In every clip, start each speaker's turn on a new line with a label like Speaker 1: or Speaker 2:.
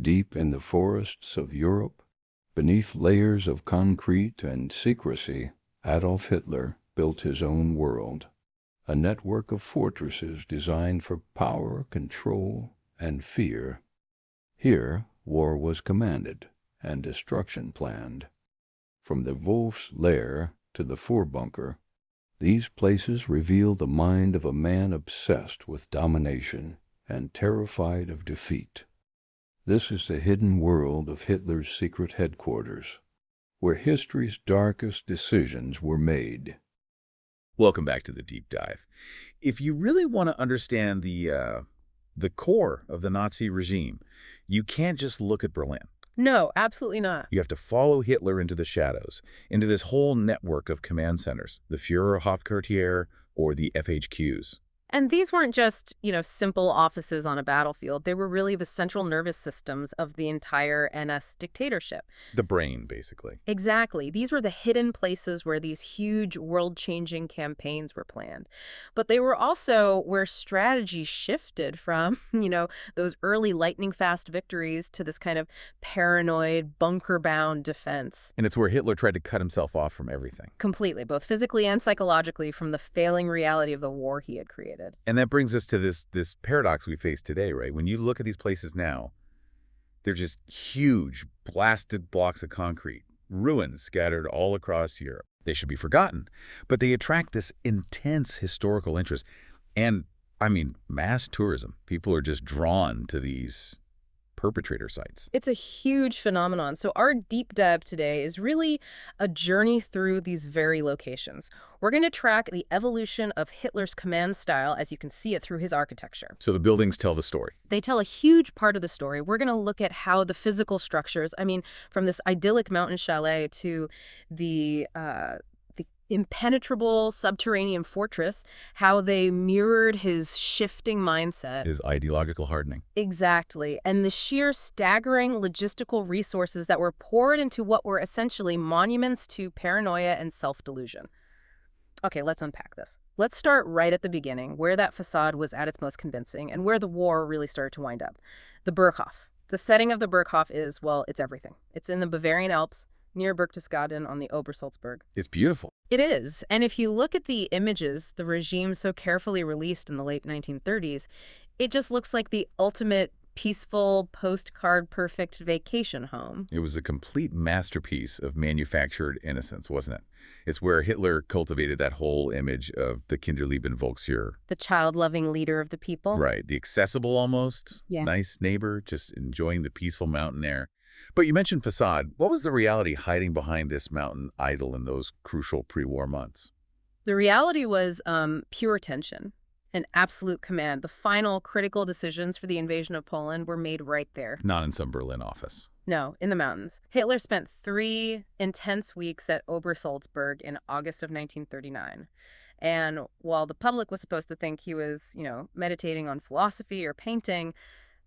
Speaker 1: Deep in the forests of Europe, beneath layers of concrete and secrecy, Adolf Hitler built his own world, a network of fortresses designed for power, control, and fear. Here, war was commanded and destruction planned. From the Wolf's Lair to the Führerbunker, these places reveal the mind of a man obsessed with domination and terrified of defeat. This is the hidden world of Hitler's secret headquarters, where history's darkest decisions were made.
Speaker 2: Welcome back to the deep dive. If you really want to understand the core of the Nazi regime, you can't just look at Berlin.
Speaker 3: No, absolutely not.
Speaker 2: You have to follow Hitler into the shadows, into this whole network of command centers, the Führer Hauptquartier or the FHQs.
Speaker 3: And these weren't just, simple offices on a battlefield. They were really the central nervous systems of the entire NS dictatorship.
Speaker 2: The brain, basically.
Speaker 3: Exactly. These were the hidden places where these huge world-changing campaigns were planned. But they were also where strategy shifted from, those early lightning-fast victories to this kind of paranoid, bunker-bound defense.
Speaker 2: And it's where Hitler tried to cut himself off from everything.
Speaker 3: Completely, both physically and psychologically, from the failing reality of the war he had created.
Speaker 2: And that brings us to this paradox we face today, right? When you look at these places now, they're just huge, blasted blocks of concrete, ruins scattered all across Europe. They should be forgotten, but they attract this intense historical interest. And, mass tourism. People are just drawn to these perpetrator sites.
Speaker 3: It's a huge phenomenon. So our deep dive today is really a journey through these very locations. We're going to track the evolution of Hitler's command style as you can see it through his architecture.
Speaker 2: So the buildings tell the story.
Speaker 3: They tell a huge part of the story. We're going to look at how the physical structures, from this idyllic mountain chalet to the impenetrable subterranean fortress, how they mirrored his shifting mindset.
Speaker 2: His ideological hardening.
Speaker 3: Exactly. And the sheer staggering logistical resources that were poured into what were essentially monuments to paranoia and self-delusion. Okay, let's unpack this. Let's start right at the beginning, where that facade was at its most convincing and where the war really started to wind up. The Burghof. The setting of the Burghof is, it's everything. It's in the Bavarian Alps, near Berchtesgaden on the Obersalzberg.
Speaker 2: It's beautiful.
Speaker 3: It is. And if you look at the images the regime so carefully released in the late 1930s, it just looks like the ultimate peaceful, postcard perfect vacation home.
Speaker 2: It was a complete masterpiece of manufactured innocence, wasn't it? It's where Hitler cultivated that whole image of the Kinderlieben Volksführer.
Speaker 3: The child-loving leader of the people.
Speaker 2: Right. The accessible almost, nice neighbor, just enjoying the peaceful mountain air. But you mentioned facade. What was the reality hiding behind this mountain idol in those crucial pre-war months?
Speaker 3: The reality was pure tension and absolute command. The final critical decisions for the invasion of Poland were made right there.
Speaker 2: Not in some Berlin office.
Speaker 3: No, in the mountains. Hitler spent 3 intense weeks at Obersalzberg in August of 1939. And while the public was supposed to think he was, meditating on philosophy or painting,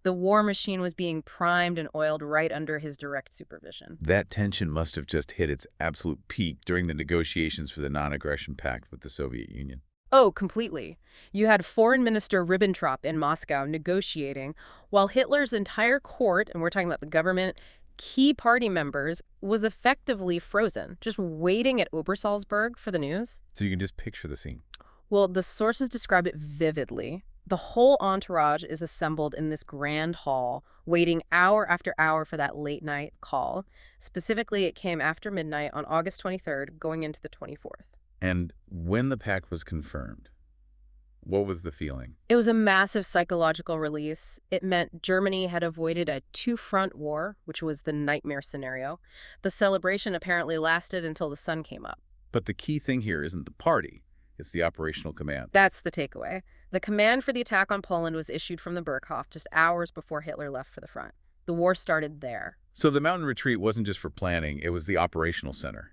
Speaker 3: the war machine was being primed and oiled right under his direct supervision.
Speaker 2: That tension must have just hit its absolute peak during the negotiations for the non-aggression pact with the Soviet Union.
Speaker 3: Oh, completely. You had Foreign Minister Ribbentrop in Moscow negotiating, while Hitler's entire court, and we're talking about the government, key party members, was effectively frozen, just waiting at Obersalzberg for the news.
Speaker 2: So you can just picture the scene.
Speaker 3: Well, the sources describe it vividly. The whole entourage is assembled in this grand hall, waiting hour after hour for that late-night call. Specifically, it came after midnight on August 23rd, going into the 24th.
Speaker 2: And when the pact was confirmed, what was the feeling?
Speaker 3: It was a massive psychological release. It meant Germany had avoided a two-front war, which was the nightmare scenario. The celebration apparently lasted until the sun came up.
Speaker 2: But the key thing here isn't the party. It's the operational command.
Speaker 3: That's the takeaway. The command for the attack on Poland was issued from the Burghof just hours before Hitler left for the front. The war started there.
Speaker 2: So the mountain retreat wasn't just for planning, it was the operational center.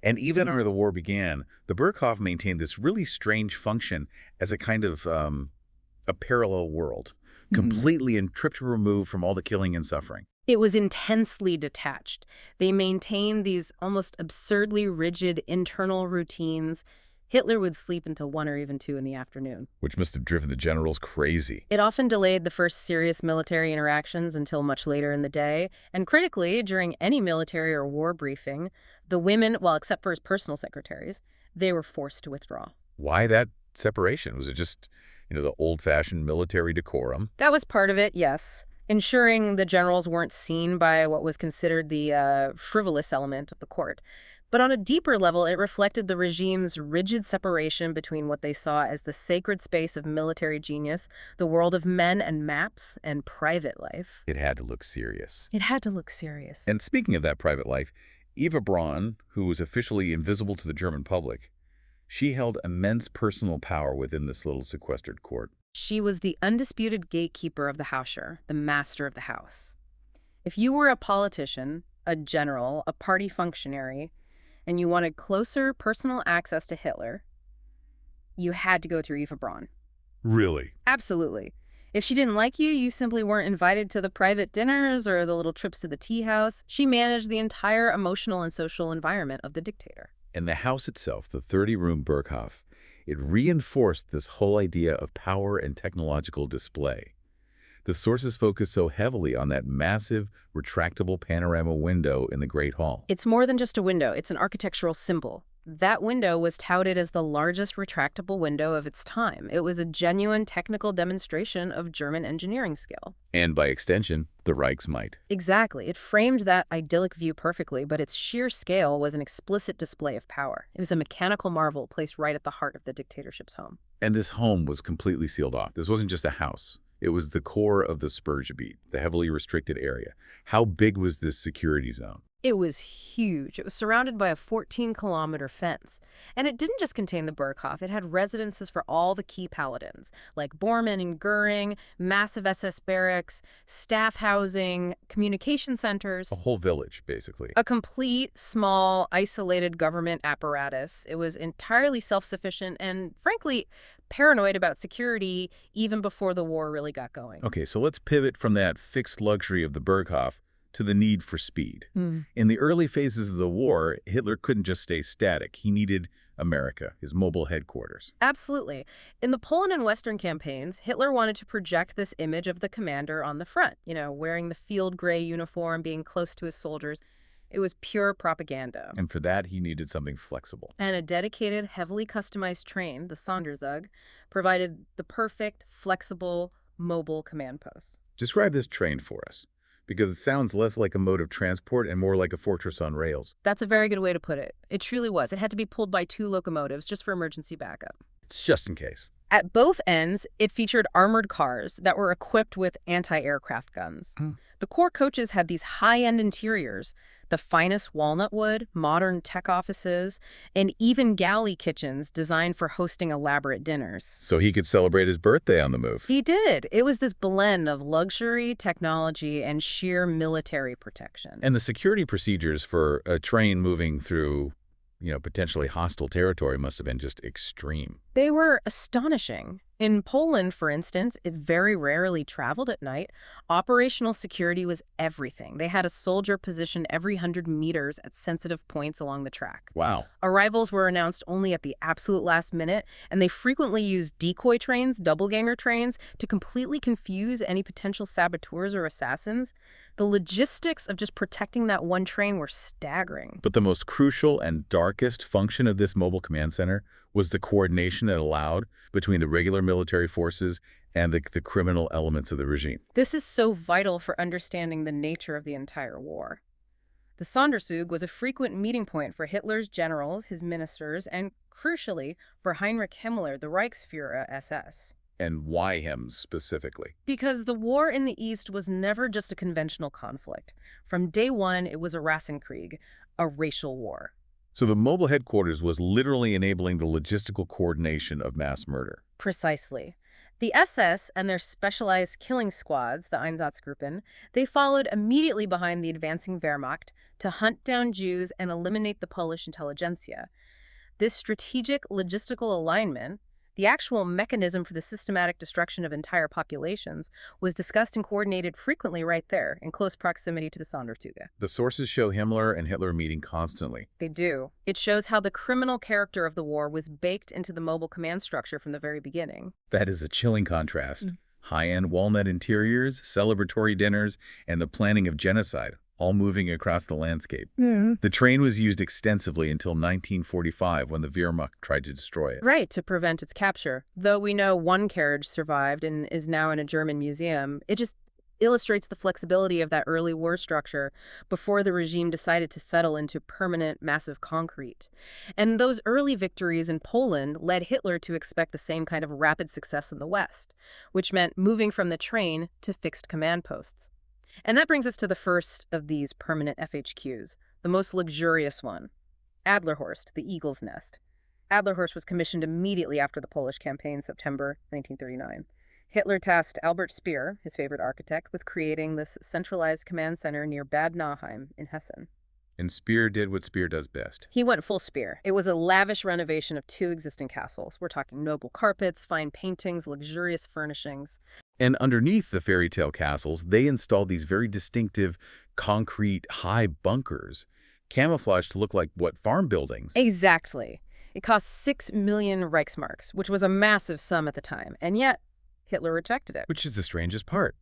Speaker 2: And even after the war began, the Burghof maintained this really strange function as a kind of a parallel world, completely and tripped removed from all the killing and suffering.
Speaker 3: It was intensely detached. They maintained these almost absurdly rigid internal routines. Hitler would sleep until 1 or even 2 in the afternoon.
Speaker 2: Which must have driven the generals crazy.
Speaker 3: It often delayed the first serious military interactions until much later in the day, and critically, during any military or war briefing, the women, well, except for his personal secretaries, they were forced to withdraw.
Speaker 2: Why that separation? Was it just, the old-fashioned military decorum?
Speaker 3: That was part of it, yes. Ensuring the generals weren't seen by what was considered the frivolous element of the court. But on a deeper level, it reflected the regime's rigid separation between what they saw as the sacred space of military genius, the world of men and maps, and private life.
Speaker 2: It had to look serious.
Speaker 3: It had to look serious.
Speaker 2: And speaking of that private life, Eva Braun, who was officially invisible to the German public, she held immense personal power within this little sequestered court.
Speaker 3: She was the undisputed gatekeeper of the Hausherr, the master of the house. If you were a politician, a general, a party functionary, and you wanted closer personal access to Hitler, you had to go through Eva Braun.
Speaker 2: Really?
Speaker 3: Absolutely. If she didn't like you, you simply weren't invited to the private dinners or the little trips to the tea house. She managed the entire emotional and social environment of the dictator.
Speaker 2: And the house itself, the 30-room Burghof, it reinforced this whole idea of power and technological display. The sources focus so heavily on that massive, retractable panorama window in the Great Hall.
Speaker 3: It's more than just a window. It's an architectural symbol. That window was touted as the largest retractable window of its time. It was a genuine technical demonstration of German engineering skill.
Speaker 2: And by extension, the Reich's might.
Speaker 3: Exactly. It framed that idyllic view perfectly, but its sheer scale was an explicit display of power. It was a mechanical marvel placed right at the heart of the dictatorship's home.
Speaker 2: And this home was completely sealed off. This wasn't just a house. It was the core of the Sperrgebiet, the heavily restricted area. How big was this security zone?
Speaker 3: It was huge. It was surrounded by a 14-kilometer fence. And it didn't just contain the Burghof. It had residences for all the key paladins, like Bormann and Goering, massive SS barracks, staff housing, communication centers.
Speaker 2: A whole village, basically.
Speaker 3: A complete, small, isolated government apparatus. It was entirely self-sufficient and, frankly, paranoid about security even before the war really got going.
Speaker 2: Okay, so let's pivot from that fixed luxury of the Burghof to the need for speed. In the early phases of the war, Hitler couldn't just stay static. He needed America, his mobile headquarters.
Speaker 3: Absolutely. In the Poland and Western campaigns, Hitler wanted to project this image of the commander on the front, wearing the field gray uniform, being close to his soldiers. It was pure propaganda.
Speaker 2: And for that, he needed something flexible.
Speaker 3: And a dedicated, heavily customized train, the Sonderzug, provided the perfect, flexible, mobile command post.
Speaker 2: Describe this train for us, because it sounds less like a mode of transport and more like a fortress on rails.
Speaker 3: That's a very good way to put it. It truly was. It had to be pulled by 2 locomotives just for emergency backup.
Speaker 2: It's just in case.
Speaker 3: At both ends, it featured armored cars that were equipped with anti-aircraft guns. The core coaches had these high-end interiors, the finest walnut wood, modern tech offices, and even galley kitchens designed for hosting elaborate dinners.
Speaker 2: So he could celebrate his birthday on the move.
Speaker 3: He did. It was this blend of luxury, technology, and sheer military protection.
Speaker 2: And the security procedures for a train moving through, potentially hostile territory must have been just extreme.
Speaker 3: They were astonishing. In Poland, for instance, it very rarely traveled at night. Operational security was everything. They had a soldier positioned every 100 meters at sensitive points along the track.
Speaker 2: Wow.
Speaker 3: Arrivals were announced only at the absolute last minute, and they frequently used decoy trains, double-ganger trains, to completely confuse any potential saboteurs or assassins. The logistics of just protecting that one train were staggering.
Speaker 2: But the most crucial and darkest function of this mobile command center was the coordination it allowed between the regular military forces and the criminal elements of the regime.
Speaker 3: This is so vital for understanding the nature of the entire war. The Sonderzug was a frequent meeting point for Hitler's generals, his ministers, and, crucially, for Heinrich Himmler, the Reichsführer SS.
Speaker 2: And why him specifically?
Speaker 3: Because the war in the East was never just a conventional conflict. From day one, it was a Rassenkrieg, a racial war.
Speaker 2: So the mobile headquarters was literally enabling the logistical coordination of mass murder.
Speaker 3: Precisely. The SS and their specialized killing squads, the Einsatzgruppen, they followed immediately behind the advancing Wehrmacht to hunt down Jews and eliminate the Polish intelligentsia. This strategic logistical alignment The actual mechanism for the systematic destruction of entire populations was discussed and coordinated frequently right there, in close proximity to the Sonderzüge.
Speaker 2: The sources show Himmler and Hitler meeting constantly.
Speaker 3: They do. It shows how the criminal character of the war was baked into the mobile command structure from the very beginning.
Speaker 2: That is a chilling contrast. High-end walnut interiors, celebratory dinners, and the planning of genocide, all moving across the landscape. The train was used extensively until 1945 when the Wehrmacht tried to destroy it.
Speaker 3: Right, to prevent its capture. Though we know one carriage survived and is now in a German museum, it just illustrates the flexibility of that early war structure before the regime decided to settle into permanent, massive concrete. And those early victories in Poland led Hitler to expect the same kind of rapid success in the West, which meant moving from the train to fixed command posts. And that brings us to the first of these permanent FHQs, the most luxurious one, Adlerhorst, the Eagle's Nest. Adlerhorst was commissioned immediately after the Polish campaign, September 1939. Hitler tasked Albert Speer, his favorite architect, with creating this centralized command center near Bad Nauheim in Hessen.
Speaker 2: And Speer did what Speer does best.
Speaker 3: He went full Speer. It was a lavish renovation of 2 existing castles. We're talking noble carpets, fine paintings, luxurious furnishings.
Speaker 2: And underneath the fairy tale castles, they installed these very distinctive concrete high bunkers, camouflaged to look like, what, farm buildings?
Speaker 3: Exactly. It cost 6 million Reichsmarks, which was a massive sum at the time, and yet Hitler rejected it.
Speaker 2: Which is the strangest part.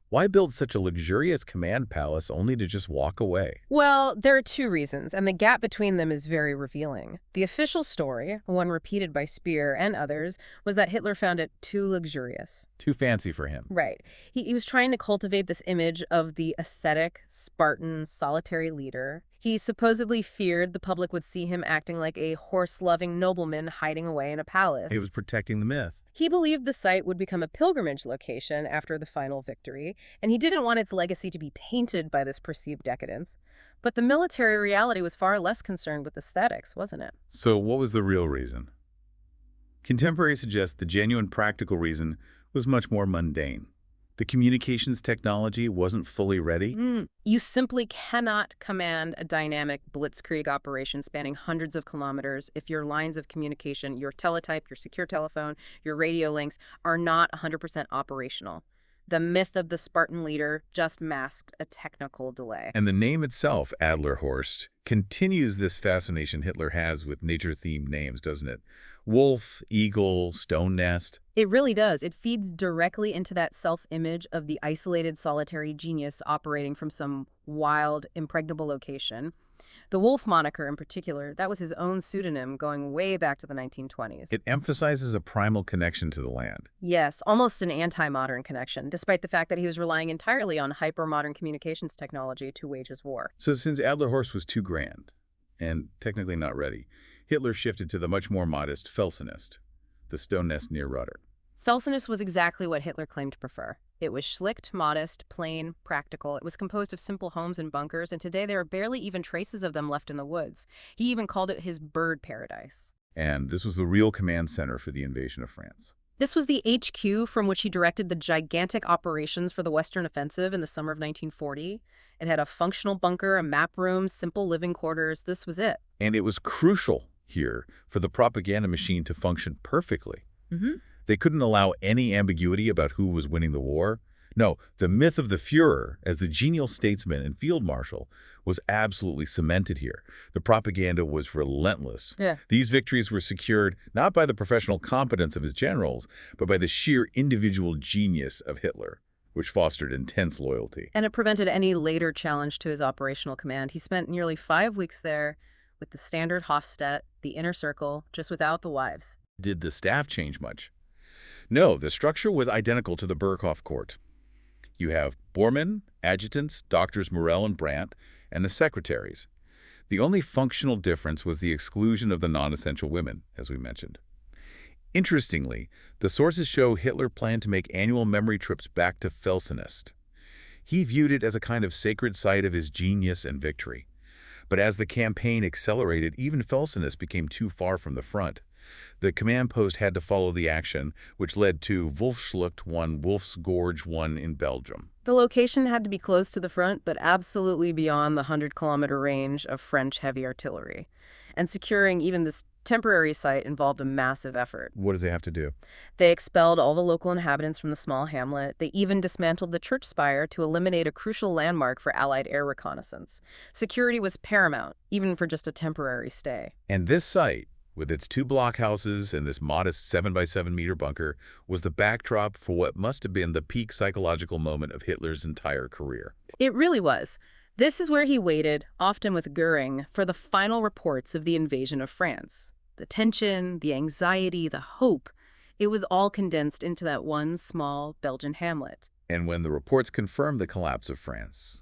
Speaker 2: Why build such a luxurious command palace only to just walk away?
Speaker 3: Well, there are 2 reasons, and the gap between them is very revealing. The official story, one repeated by Speer and others, was that Hitler found it too luxurious.
Speaker 2: Too fancy for him.
Speaker 3: Right. He was trying to cultivate this image of the ascetic, Spartan, solitary leader. He supposedly feared the public would see him acting like a horse-loving nobleman hiding away in a palace.
Speaker 2: He was protecting the myth.
Speaker 3: He believed the site would become a pilgrimage location after the final victory, and he didn't want its legacy to be tainted by this perceived decadence. But the military reality was far less concerned with aesthetics, wasn't it?
Speaker 2: So what was the real reason? Contemporaries suggest the genuine practical reason was much more mundane. The communications technology wasn't fully ready.
Speaker 3: You simply cannot command a dynamic blitzkrieg operation spanning hundreds of kilometers if your lines of communication, your teletype, your secure telephone, your radio links are not 100% operational. The myth of the Spartan leader just masked a technical delay.
Speaker 2: And the name itself, Adlerhorst, continues this fascination Hitler has with nature-themed names, doesn't it? Wolf, eagle, stone nest.
Speaker 3: It really does. It feeds directly into that self-image of the isolated, solitary genius operating from some wild, impregnable location. The Wolf moniker in particular, that was his own pseudonym going way back to the 1920s.
Speaker 2: It emphasizes a primal connection to the land.
Speaker 3: Yes, almost an anti-modern connection, despite the fact that he was relying entirely on hyper-modern communications technology to wage his war.
Speaker 2: So since Adlerhorst was too grand, and technically not ready, Hitler shifted to the much more modest Felsenest, the stone nest near Rudder.
Speaker 3: Felsenest was exactly what Hitler claimed to prefer. It was schlicht, modest, plain, practical. It was composed of simple homes and bunkers, and today there are barely even traces of them left in the woods. He even called it his bird paradise.
Speaker 2: And this was the real command center for the invasion of France.
Speaker 3: This was the HQ from which he directed the gigantic operations for the Western Offensive in the summer of 1940. It had a functional bunker, a map room, simple living quarters. This was it.
Speaker 2: And it was crucial here for the propaganda machine to function perfectly. They couldn't allow any ambiguity about who was winning the war. No, the myth of the Führer as the genial statesman and field marshal was absolutely cemented here. The propaganda was relentless. These victories were secured not by the professional competence of his generals, but by the sheer individual genius of Hitler, which fostered intense loyalty.
Speaker 3: And it prevented any later challenge to his operational command. He spent nearly 5 weeks there with the standard Hofstadt, the inner circle, just without the wives.
Speaker 2: Did the staff change much? No, the structure was identical to the Burghof court. You have Bormann, adjutants, doctors Morel and Brandt, and the secretaries. The only functional difference was the exclusion of the non-essential women, as we mentioned. Interestingly, the sources show Hitler planned to make annual memory trips back to Felsenest. He viewed it as a kind of sacred site of his genius and victory. But as the campaign accelerated, even Felsenest became too far from the front. The command post had to follow the action, which led to Wolfsschlucht 1, Wolf's Gorge 1 in Belgium.
Speaker 3: The location had to be close to the front, but absolutely beyond the 100-kilometer range of French heavy artillery. And securing even this temporary site involved a massive effort.
Speaker 2: What do they have to do?
Speaker 3: They expelled all the local inhabitants from the small hamlet. They even dismantled the church spire to eliminate a crucial landmark for Allied air reconnaissance. Security was paramount, even for just a temporary stay.
Speaker 2: And this site, with its 2 blockhouses and this modest 7-by-7-meter bunker, was the backdrop for what must have been the peak psychological moment of Hitler's entire career.
Speaker 3: It really was. This is where he waited, often with Goering, for the final reports of the invasion of France. The tension, the anxiety, the hope, it was all condensed into that one small Belgian hamlet.
Speaker 2: And when the reports confirmed the collapse of France,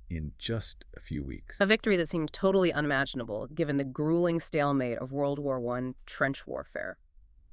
Speaker 2: in just a few weeks.
Speaker 3: A victory that seemed totally unimaginable, given the grueling stalemate of World War I trench warfare.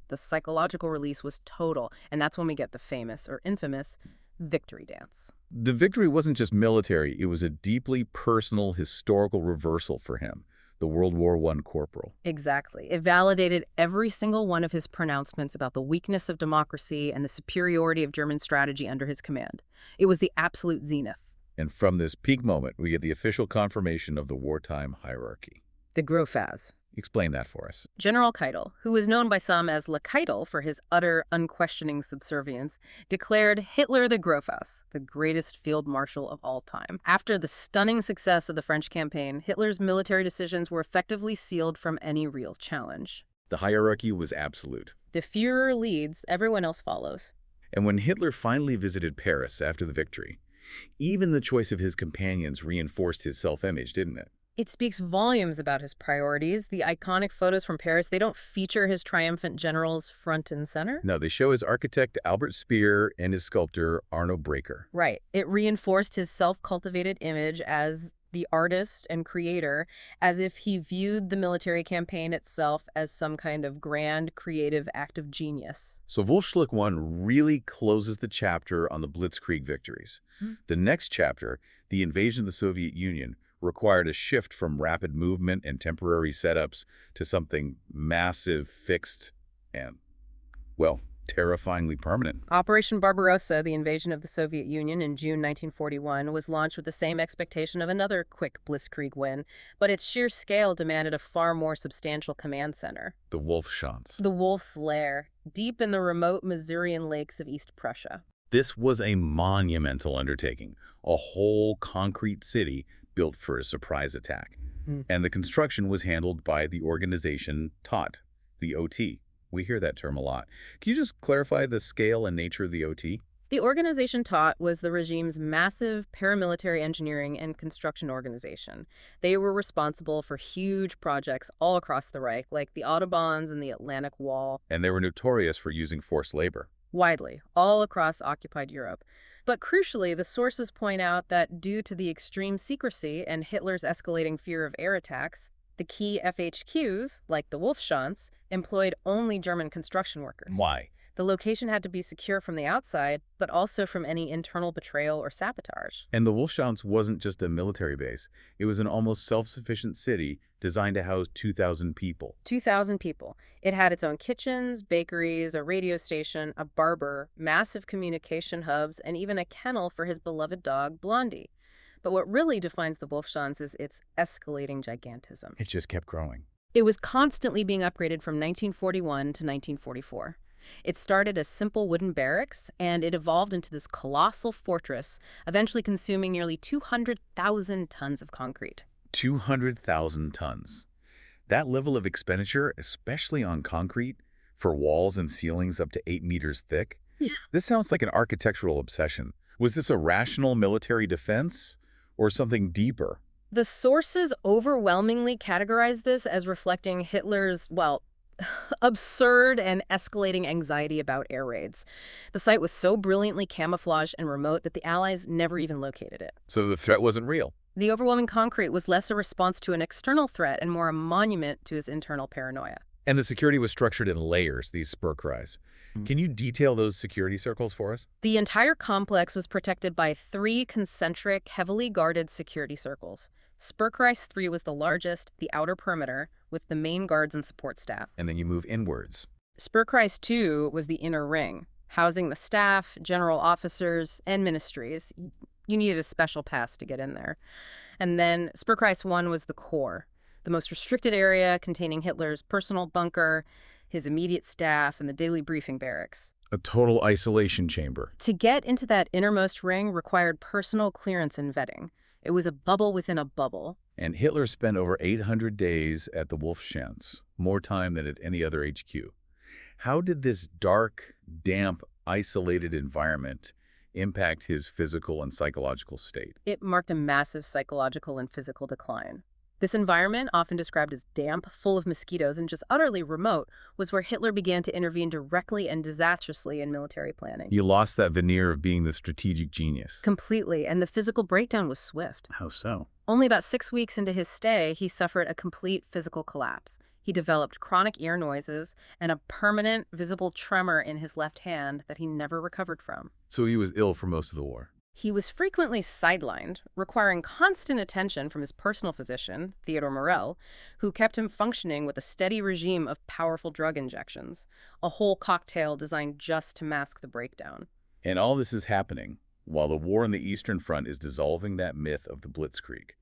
Speaker 3: The psychological release was total, and that's when we get the famous, or infamous, victory dance.
Speaker 2: The victory wasn't just military, it was a deeply personal, historical reversal for him, the World War I corporal.
Speaker 3: Exactly. It validated every single one of his pronouncements about the weakness of democracy and the superiority of German strategy under his command. It was the absolute zenith.
Speaker 2: And from this peak moment, we get the official confirmation of the wartime hierarchy.
Speaker 3: The Grofaz.
Speaker 2: Explain that for us.
Speaker 3: General Keitel, who was known by some as Le Keitel for his utter, unquestioning subservience, declared Hitler the Grofaz, the greatest field marshal of all time. After the stunning success of the French campaign, Hitler's military decisions were effectively sealed from any real challenge.
Speaker 2: The hierarchy was absolute.
Speaker 3: The Führer leads, everyone else follows.
Speaker 2: And when Hitler finally visited Paris after the victory, even the choice of his companions reinforced his self-image, didn't it?
Speaker 3: It speaks volumes about his priorities. The iconic photos from Paris, they don't feature his triumphant generals front and center.
Speaker 2: No, they show his architect Albert Speer and his sculptor Arno Breker.
Speaker 3: Right. It reinforced his self-cultivated image as the artist and creator, as if he viewed the military campaign itself as some kind of grand creative act of genius.
Speaker 2: So Volksschluck 1 really closes the chapter on the Blitzkrieg victories. The next chapter, the invasion of the Soviet Union, required a shift from rapid movement and temporary setups to something massive, fixed, and, well, terrifyingly permanent.
Speaker 3: Operation Barbarossa, the invasion of the Soviet Union in June 1941, was launched with the same expectation of another quick Blitzkrieg win, but its sheer scale demanded a far more substantial command center.
Speaker 2: The Wolfschanze.
Speaker 3: The Wolf's Lair, deep in the remote Masurian lakes of East Prussia.
Speaker 2: This was a monumental undertaking, a whole concrete city built for a surprise attack. And the construction was handled by the organization TOT, the OT. We hear that term a lot. Can you just clarify the scale and nature of the OT?
Speaker 3: The organization TOT was the regime's massive paramilitary engineering and construction organization. They were responsible for huge projects all across the Reich, like the Autobahns and the Atlantic Wall.
Speaker 2: And they were notorious for using forced labor.
Speaker 3: Widely, all across occupied Europe. But crucially, the sources point out that due to the extreme secrecy and Hitler's escalating fear of air attacks, the key FHQs, like the Wolfschanze, employed only German construction workers.
Speaker 2: Why?
Speaker 3: The location had to be secure from the outside, but also from any internal betrayal or sabotage.
Speaker 2: And the Wolfschanze wasn't just a military base. It was an almost self-sufficient city designed to house 2,000 people.
Speaker 3: 2,000 people. It had its own kitchens, bakeries, a radio station, a barber, massive communication hubs, and even a kennel for his beloved dog, Blondie. But what really defines the Wolfschanze is its escalating gigantism.
Speaker 2: It just kept growing.
Speaker 3: It was constantly being upgraded from 1941 to 1944. It started as simple wooden barracks, and it evolved into this colossal fortress, eventually consuming nearly 200,000 tons of concrete.
Speaker 2: 200,000 tons. That level of expenditure, especially on concrete, for walls and ceilings up to 8 meters thick, this sounds like an architectural obsession. Was this a rational military defense or something deeper?
Speaker 3: The sources overwhelmingly categorize this as reflecting Hitler's, well, absurd and escalating anxiety about air raids. The site was so brilliantly camouflaged and remote that the Allies never even located it.
Speaker 2: So the threat wasn't real.
Speaker 3: The overwhelming concrete was less a response to an external threat and more a monument to his internal paranoia.
Speaker 2: And the security was structured in layers, these Sperrkreise. Can you detail those security circles for us?
Speaker 3: The entire complex was protected by 3 concentric, heavily guarded security circles. Sperrkreis 3 was the largest, the outer perimeter, with the main guards and support staff.
Speaker 2: And then you move inwards.
Speaker 3: Sperrkreis 2 was the inner ring, housing the staff, general officers, and ministries. You needed a special pass to get in there. And then Sperrkreis 1 was the core. the most restricted area containing Hitler's personal bunker, his immediate staff, and the daily briefing barracks.
Speaker 2: A total isolation chamber.
Speaker 3: To get into that innermost ring required personal clearance and vetting. It was a bubble within a bubble.
Speaker 2: And Hitler spent over 800 days at the Wolfschanze, more time than at any other HQ. How did this dark, damp, isolated environment impact his physical and psychological state?
Speaker 3: It marked a massive psychological and physical decline. This environment, often described as damp, full of mosquitoes, and just utterly remote, was where Hitler began to intervene directly and disastrously in military planning.
Speaker 2: He lost that veneer of being the strategic genius.
Speaker 3: Completely, and the physical breakdown was swift.
Speaker 2: How so?
Speaker 3: Only about 6 weeks into his stay, he suffered a complete physical collapse. He developed chronic ear noises and a permanent, visible tremor in his left hand that he never recovered from.
Speaker 2: So he was ill for most of the war.
Speaker 3: He was frequently sidelined, requiring constant attention from his personal physician, Theodor Morell, who kept him functioning with a steady regime of powerful drug injections, a whole cocktail designed just to mask the breakdown.
Speaker 2: And all this is happening while the war on the Eastern Front is dissolving that myth of the Blitzkrieg.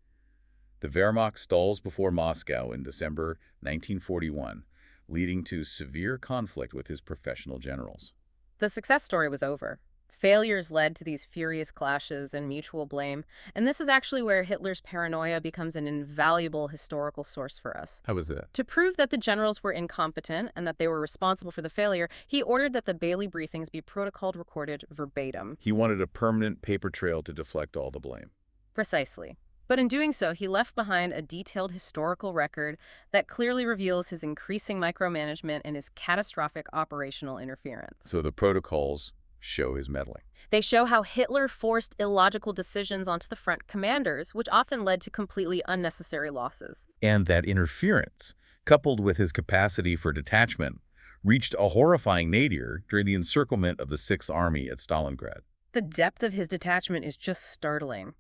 Speaker 2: The Wehrmacht stalls before Moscow in December 1941, leading to severe conflict with his professional generals.
Speaker 3: The success story was over. Failures led to these furious clashes and mutual blame, and this is actually where Hitler's paranoia becomes an invaluable historical source for us.
Speaker 2: How was that?
Speaker 3: To prove that the generals were incompetent and that they were responsible for the failure, he ordered that the Bailey briefings be protocoled recorded verbatim.
Speaker 2: He wanted a permanent paper trail to deflect all the blame.
Speaker 3: Precisely. But in doing so, he left behind a detailed historical record that clearly reveals his increasing micromanagement and his catastrophic operational interference.
Speaker 2: So the protocols show his meddling.
Speaker 3: They show how Hitler forced illogical decisions onto the front commanders, which often led to completely unnecessary losses.
Speaker 2: And that interference, coupled with his capacity for detachment, reached a horrifying nadir during the encirclement of the Sixth Army at Stalingrad.
Speaker 3: The depth of his detachment is just startling.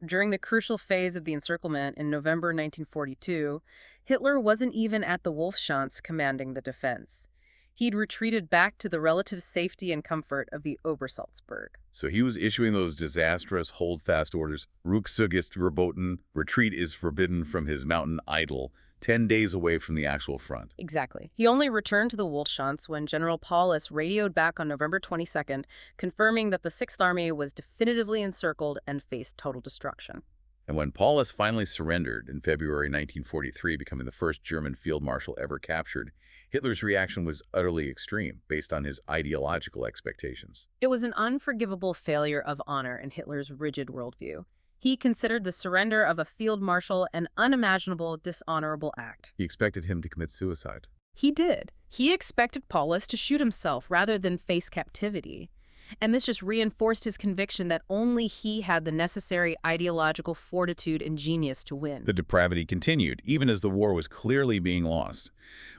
Speaker 3: During the crucial phase of the encirclement in November 1942, Hitler wasn't even at the Wolfschanze commanding the defense. He'd retreated back to the relative safety and comfort of the Obersalzberg.
Speaker 2: So he was issuing those disastrous hold-fast orders, Rückzug ist verboten, retreat is forbidden from his mountain idol, 10 days away from the actual front.
Speaker 3: Exactly. He only returned to the Wolfschanze when General Paulus radioed back on November 22nd, confirming that the Sixth Army was definitively encircled and faced total destruction.
Speaker 2: And when Paulus finally surrendered in February 1943, becoming the first German field marshal ever captured, Hitler's reaction was utterly extreme, based on his ideological expectations.
Speaker 3: It was an unforgivable failure of honor in Hitler's rigid worldview. He considered the surrender of a field marshal an unimaginable, dishonorable act.
Speaker 2: He expected him to commit suicide.
Speaker 3: He did. He expected Paulus to shoot himself rather than face captivity. And this just reinforced his conviction that only he had the necessary ideological fortitude and genius to win.
Speaker 2: The depravity continued, even as the war was clearly being lost.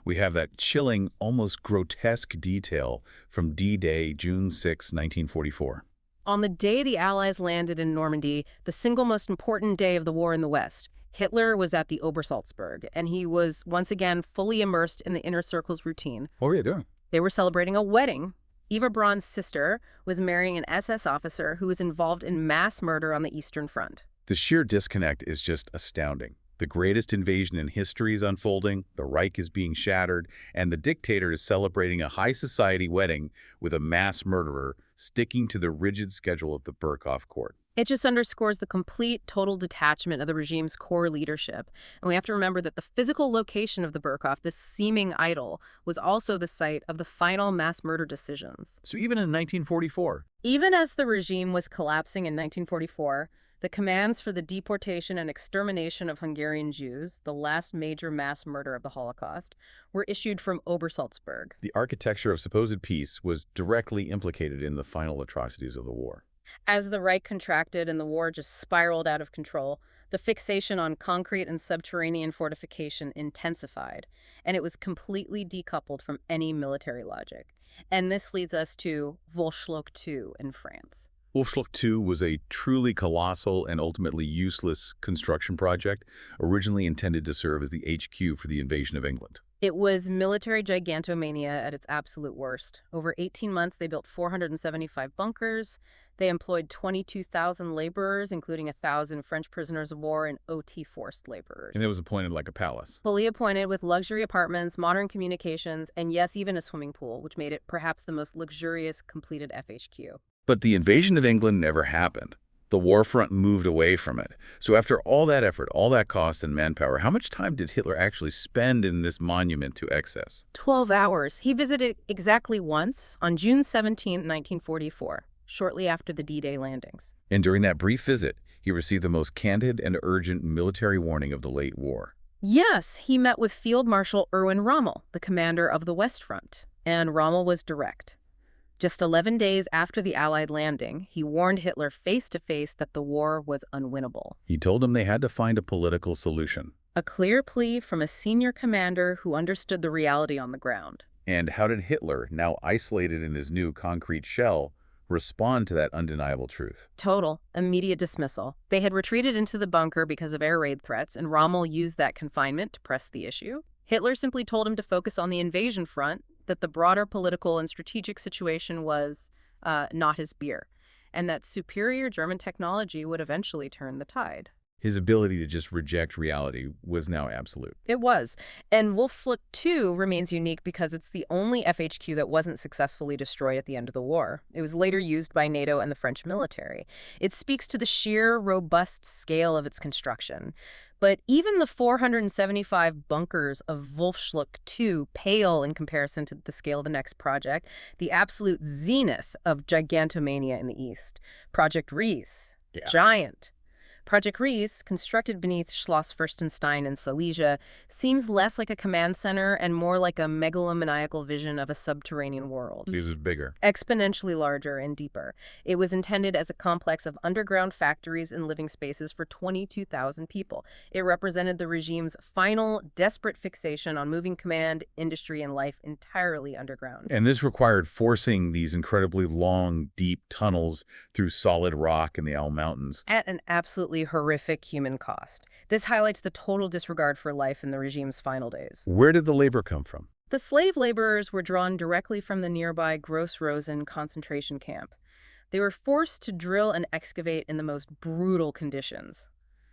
Speaker 2: We have that chilling, almost grotesque detail from D-Day, June 6, 1944.
Speaker 3: On the day the Allies landed in Normandy, the single most important day of the war in the West, Hitler was at the Obersalzberg, and he was once again fully immersed in the inner circle's routine.
Speaker 2: What were you doing?
Speaker 3: They were celebrating a wedding. Eva Braun's sister was marrying an SS officer who was involved in mass murder on the Eastern Front.
Speaker 2: The sheer disconnect is just astounding. The greatest invasion in history is unfolding, the Reich is being shattered, and the dictator is celebrating a high society wedding with a mass murderer sticking to the rigid schedule of the Berghof court.
Speaker 3: It just underscores the complete, total detachment of the regime's core leadership. And we have to remember that the physical location of the Berghof, this seeming idol, was also the site of the final mass murder decisions.
Speaker 2: So even in 1944,
Speaker 3: even as the regime was collapsing in 1944, the commands for the deportation and extermination of Hungarian Jews, the last major mass murder of the Holocaust, were issued from Obersalzberg.
Speaker 2: the architecture of supposed peace was directly implicated in the final atrocities of the war.
Speaker 3: As the Reich contracted and the war just spiraled out of control, the fixation on concrete and subterranean fortification intensified, and it was completely decoupled from any military logic. And this leads us to Volschlock II in France.
Speaker 2: Volschlock II was a truly colossal and ultimately useless construction project, originally intended to serve as the HQ for the invasion of England.
Speaker 3: It was military gigantomania at its absolute worst. Over 18 months, they built 475 bunkers. They employed 22,000 laborers, including 1,000 French prisoners of war and OT forced laborers.
Speaker 2: And it was appointed like a palace.
Speaker 3: Fully appointed with luxury apartments, modern communications, and yes, even a swimming pool, which made it perhaps the most luxurious completed FHQ.
Speaker 2: But the invasion of England never happened. The war front moved away from it. So after all that effort, all that cost and manpower, how much time did Hitler actually spend in this monument to excess?
Speaker 3: 12 hours. He visited exactly once on June 17, 1944, shortly after the D-Day landings.
Speaker 2: And during that brief visit, he received the most candid and urgent military warning of the late war.
Speaker 3: Yes, he met with Field Marshal Erwin Rommel, the commander of the West Front, and Rommel was direct. Just 11 days after the Allied landing, he warned Hitler face-to-face that the war was unwinnable.
Speaker 2: He told him they had to find a political solution.
Speaker 3: A clear plea from a senior commander who understood the reality on the ground.
Speaker 2: And how did Hitler, now isolated in his new concrete shell, respond to that undeniable truth?
Speaker 3: Total, immediate dismissal. They had retreated into the bunker because of air raid threats, and Rommel used that confinement to press the issue. Hitler simply told him to focus on the invasion front, that the broader political and strategic situation was not his beer, and that superior German technology would eventually turn the tide.
Speaker 2: His ability to just reject reality was now absolute.
Speaker 3: It was. And Wolf-Flick 2 remains unique because it's the only FHQ that wasn't successfully destroyed at the end of the war. It was later used by NATO and the French military. It speaks to the sheer, robust scale of its construction. But even the 475 bunkers of Wolf-Flick 2 pale in comparison to the scale of the next project, the absolute zenith of gigantomania in the East. Project Riese.
Speaker 2: Yeah.
Speaker 3: Giant. Project Riese, constructed beneath Schloss Fürstenstein in Silesia, seems less like a command center and more like a megalomaniacal vision of a subterranean world.
Speaker 2: This was bigger.
Speaker 3: Exponentially larger and deeper. It was intended as a complex of underground factories and living spaces for 22,000 people. It represented the regime's final, desperate fixation on moving command, industry, and life entirely underground.
Speaker 2: And this required forcing these incredibly long, deep tunnels through solid rock in the Alp Mountains.
Speaker 3: At an absolutely horrific human cost. This highlights the total disregard for life in the regime's final days.
Speaker 2: Where did the labor come from?
Speaker 3: The slave laborers were drawn directly from the nearby Gross-Rosen concentration camp. They were forced to drill and excavate in the most brutal conditions.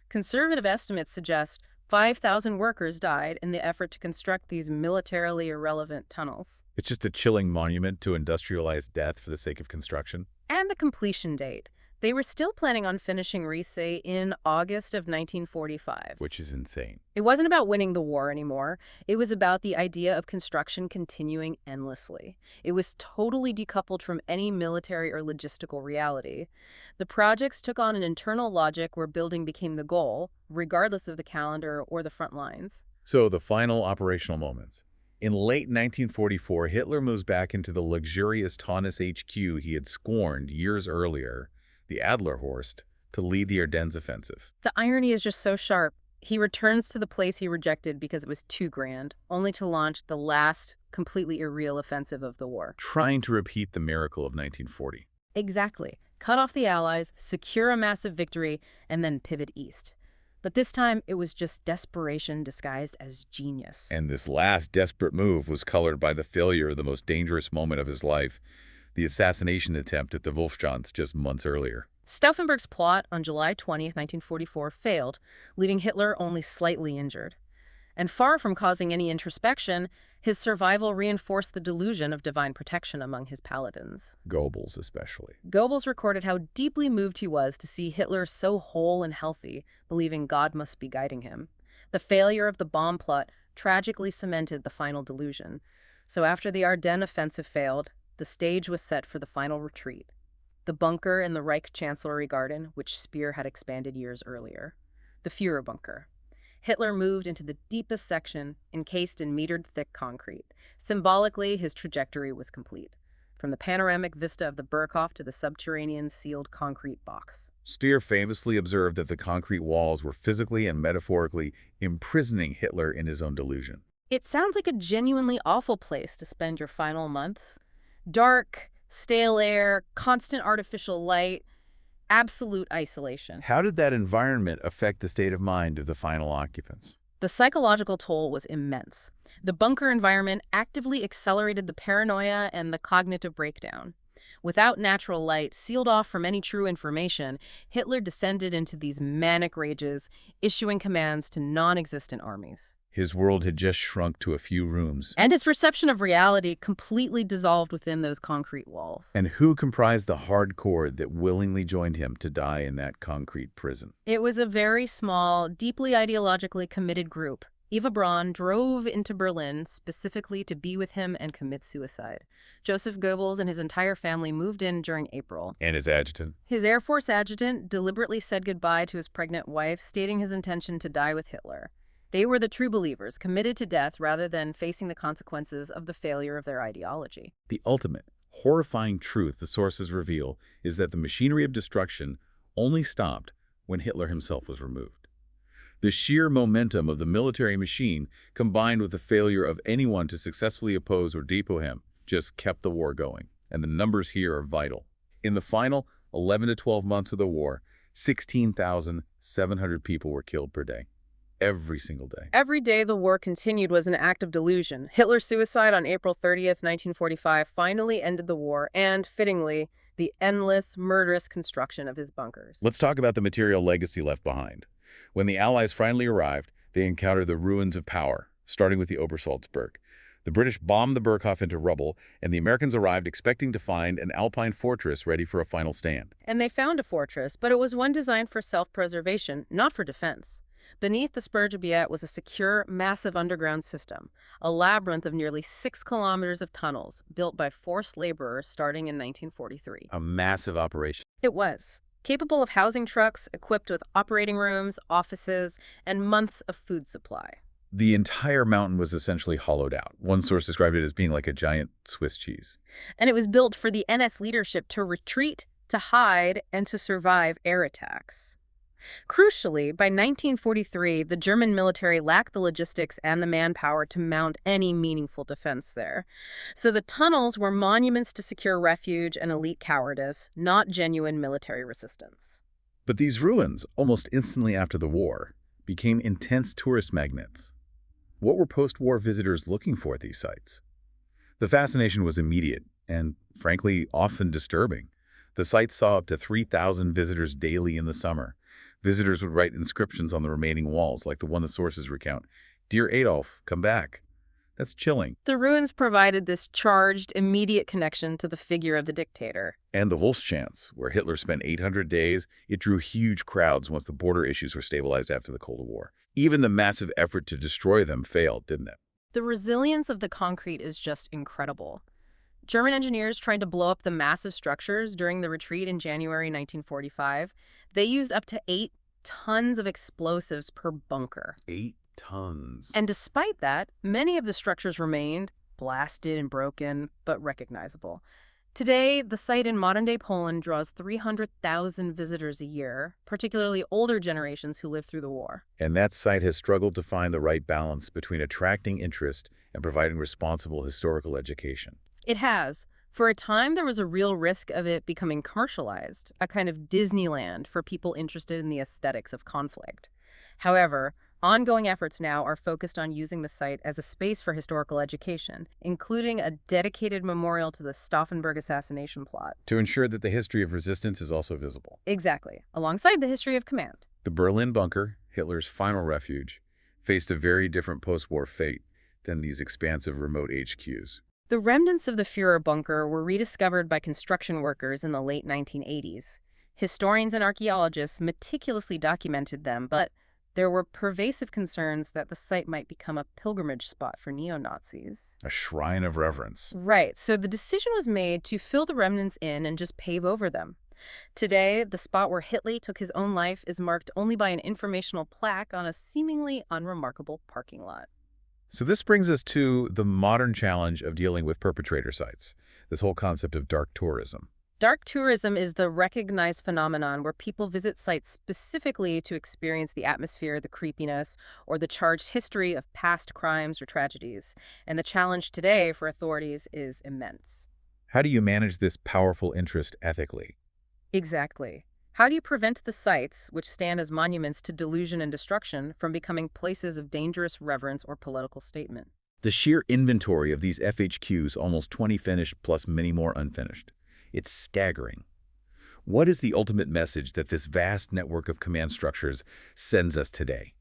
Speaker 3: Conservative estimates suggest 5,000 workers died in the effort to construct these militarily irrelevant tunnels.
Speaker 2: It's just a chilling monument to industrialized death for the sake of construction.
Speaker 3: And the completion date. They were still planning on finishing Riese in August of 1945.
Speaker 2: Which is insane.
Speaker 3: It wasn't about winning the war anymore. It was about the idea of construction continuing endlessly. It was totally decoupled from any military or logistical reality. The projects took on an internal logic where building became the goal, regardless of the calendar or the front lines.
Speaker 2: So the final operational moments. In late 1944, Hitler moves back into the luxurious Taunus HQ he had scorned years earlier, the Adlerhorst, to lead the Ardennes offensive.
Speaker 3: The irony is just so sharp. He returns to the place he rejected because it was too grand, only to launch the last, completely irreal offensive of the war.
Speaker 2: Trying to repeat the miracle of 1940.
Speaker 3: Exactly. Cut off the Allies, secure a massive victory, and then pivot east. But this time, it was just desperation disguised as genius.
Speaker 2: And this last desperate move was colored by the failure of the most dangerous moment of his life, the assassination attempt at the Wolfschanz just months earlier.
Speaker 3: Stauffenberg's plot on July 20, 1944 failed, leaving Hitler only slightly injured. And far from causing any introspection, his survival reinforced the delusion of divine protection among his paladins.
Speaker 2: Goebbels especially.
Speaker 3: Goebbels recorded how deeply moved he was to see Hitler so whole and healthy, believing God must be guiding him. The failure of the bomb plot tragically cemented the final delusion. So after the Ardennes offensive failed, the stage was set for the final retreat, the bunker in the Reich Chancellery Garden, which Speer had expanded years earlier, the Führerbunker. Hitler moved into the deepest section, encased in metered thick concrete. Symbolically, his trajectory was complete, from the panoramic vista of the Burghof to the subterranean sealed concrete box.
Speaker 2: Speer famously observed that the concrete walls were physically and metaphorically imprisoning Hitler in his own delusion.
Speaker 3: It sounds like a genuinely awful place to spend your final months. Dark, stale air, constant artificial light, absolute isolation.
Speaker 2: How did that environment affect the state of mind of the final occupants?
Speaker 3: The psychological toll was immense. The bunker environment actively accelerated the paranoia and the cognitive breakdown. Without natural light, sealed off from any true information, Hitler descended into these manic rages, issuing commands to non-existent armies.
Speaker 2: His world had just shrunk to a few rooms.
Speaker 3: And his perception of reality completely dissolved within those concrete walls.
Speaker 2: And who comprised the hardcore that willingly joined him to die in that concrete prison?
Speaker 3: It was a very small, deeply ideologically committed group. Eva Braun drove into Berlin specifically to be with him and commit suicide. Joseph Goebbels and his entire family moved in during April.
Speaker 2: And his adjutant?
Speaker 3: His Air Force adjutant deliberately said goodbye to his pregnant wife, stating his intention to die with Hitler. They were the true believers, committed to death rather than facing the consequences of the failure of their ideology.
Speaker 2: The ultimate, horrifying truth the sources reveal is that the machinery of destruction only stopped when Hitler himself was removed. The sheer momentum of the military machine, combined with the failure of anyone to successfully oppose or depot him, just kept the war going. And the numbers here are vital. In the final 11 to 12 months of the war, 16,700 people were killed per day. Every single day.
Speaker 3: Every day the war continued was an act of delusion. Hitler's suicide on April 30th, 1945 finally ended the war and, fittingly, the endless, murderous construction of his bunkers.
Speaker 2: Let's talk about the material legacy left behind. When the Allies finally arrived, they encountered the ruins of power, starting with the Obersalzberg. The British bombed the Burghof into rubble, and the Americans arrived expecting to find an Alpine fortress ready for a final stand.
Speaker 3: And they found a fortress, but it was one designed for self-preservation, not for defense. Beneath the Sperrgebiet was a secure, massive underground system, a labyrinth of nearly 6 kilometers of tunnels built by forced laborers starting in 1943.
Speaker 2: A massive operation.
Speaker 3: It was. Capable of housing trucks, equipped with operating rooms, offices, and months of food supply.
Speaker 2: The entire mountain was essentially hollowed out. One source described it as being like a giant Swiss cheese.
Speaker 3: And it was built for the NS leadership to retreat, to hide, and to survive air attacks. Crucially, by 1943, the German military lacked the logistics and the manpower to mount any meaningful defense there. So the tunnels were monuments to secure refuge and elite cowardice, not genuine military resistance.
Speaker 2: But these ruins, almost instantly after the war, became intense tourist magnets. What were post-war visitors looking for at these sites? The fascination was immediate and, frankly, often disturbing. The sites saw up to 3,000 visitors daily in the summer. Visitors would write inscriptions on the remaining walls, like the one the sources recount. "Dear Adolf, come back." That's chilling.
Speaker 3: The ruins provided this charged, immediate connection to the figure of the dictator.
Speaker 2: And the Wolfschanze, where Hitler spent 800 days, it drew huge crowds once the border issues were stabilized after the Cold War. Even the massive effort to destroy them failed, didn't it?
Speaker 3: The resilience of the concrete is just incredible. German engineers tried to blow up the massive structures during the retreat in January 1945. They used up to 8 tons of explosives per bunker.
Speaker 2: 8 tons.
Speaker 3: And despite that, many of the structures remained blasted and broken, but recognizable. Today, the site in modern-day Poland draws 300,000 visitors a year, particularly older generations who lived through the war.
Speaker 2: And that site has struggled to find the right balance between attracting interest and providing responsible historical education.
Speaker 3: It has. For a time, there was a real risk of it becoming commercialized, a kind of Disneyland for people interested in the aesthetics of conflict. However, ongoing efforts now are focused on using the site as a space for historical education, including a dedicated memorial to the Stauffenberg assassination plot.
Speaker 2: To ensure that the history of resistance is also visible.
Speaker 3: Exactly, alongside the history of command.
Speaker 2: The Berlin bunker, Hitler's final refuge, faced a very different post-war fate than these expansive remote HQs.
Speaker 3: The remnants of the Führerbunker were rediscovered by construction workers in the late 1980s. Historians and archaeologists meticulously documented them, but there were pervasive concerns that the site might become a pilgrimage spot for neo-Nazis.
Speaker 2: A shrine of reverence.
Speaker 3: Right, so the decision was made to fill the remnants in and just pave over them. Today, the spot where Hitler took his own life is marked only by an informational plaque on a seemingly unremarkable parking lot.
Speaker 2: So this brings us to the modern challenge of dealing with perpetrator sites, this whole concept of dark tourism.
Speaker 3: Dark tourism is the recognized phenomenon where people visit sites specifically to experience the atmosphere, the creepiness, or the charged history of past crimes or tragedies. And the challenge today for authorities is immense.
Speaker 2: How do you manage this powerful interest ethically?
Speaker 3: Exactly. How do you prevent the sites, which stand as monuments to delusion and destruction, from becoming places of dangerous reverence or political statement?
Speaker 2: The sheer inventory of these FHQs, almost 20 finished plus many more unfinished. It's staggering. What is the ultimate message that this vast network of command structures sends us today?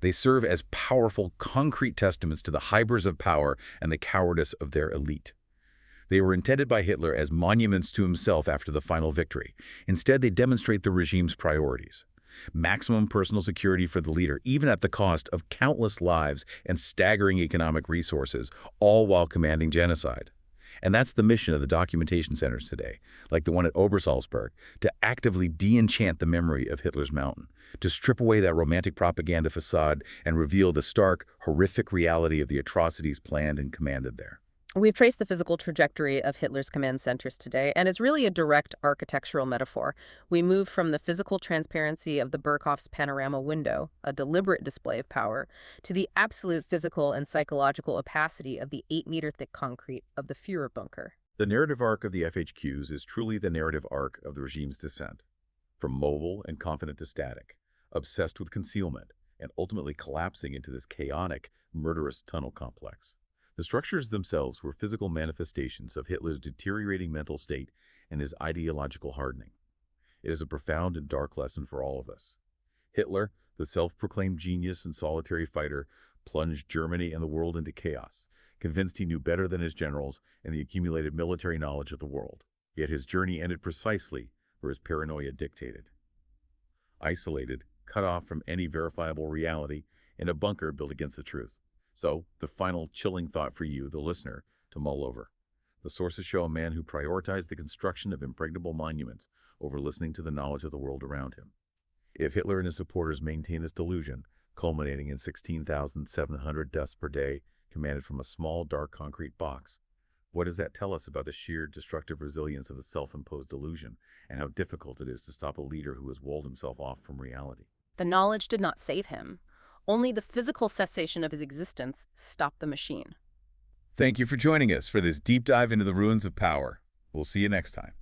Speaker 2: They serve as powerful, concrete testaments to the hybris of power and the cowardice of their elite. They were intended by Hitler as monuments to himself after the final victory. Instead, they demonstrate the regime's priorities. Maximum personal security for the leader, even at the cost of countless lives and staggering economic resources, all while commanding genocide. And that's the mission of the documentation centers today, like the one at Obersalzberg, to actively de-enchant the memory of Hitler's mountain, to strip away that romantic propaganda facade and reveal the stark, horrific reality of the atrocities planned and commanded there.
Speaker 3: We've traced the physical trajectory of Hitler's command centers today, and it's really a direct architectural metaphor. We move from the physical transparency of the Burghoff's panorama window, a deliberate display of power, to the absolute physical and psychological opacity of the 8-meter-thick concrete of the Führerbunker.
Speaker 2: The narrative arc of the FHQs is truly the narrative arc of the regime's descent, from mobile and confident to static, obsessed with concealment, and ultimately collapsing into this chaotic, murderous tunnel complex. The structures themselves were physical manifestations of Hitler's deteriorating mental state and his ideological hardening. It is a profound and dark lesson for all of us. Hitler, the self-proclaimed genius and solitary fighter, plunged Germany and the world into chaos, convinced he knew better than his generals and the accumulated military knowledge of the world. Yet his journey ended precisely where his paranoia dictated. Isolated, cut off from any verifiable reality, in a bunker built against the truth. So, the final chilling thought for you, the listener, to mull over. The sources show a man who prioritized the construction of impregnable monuments over listening to the knowledge of the world around him. If Hitler and his supporters maintain this delusion, culminating in 16,700 deaths per day, commanded from a small, dark concrete box, what does that tell us about the sheer destructive resilience of the self-imposed delusion and how difficult it is to stop a leader who has walled himself off from reality?
Speaker 3: The knowledge did not save him. Only the physical cessation of his existence stopped the machine.
Speaker 2: Thank you for joining us for this deep dive into the ruins of power. We'll see you next time.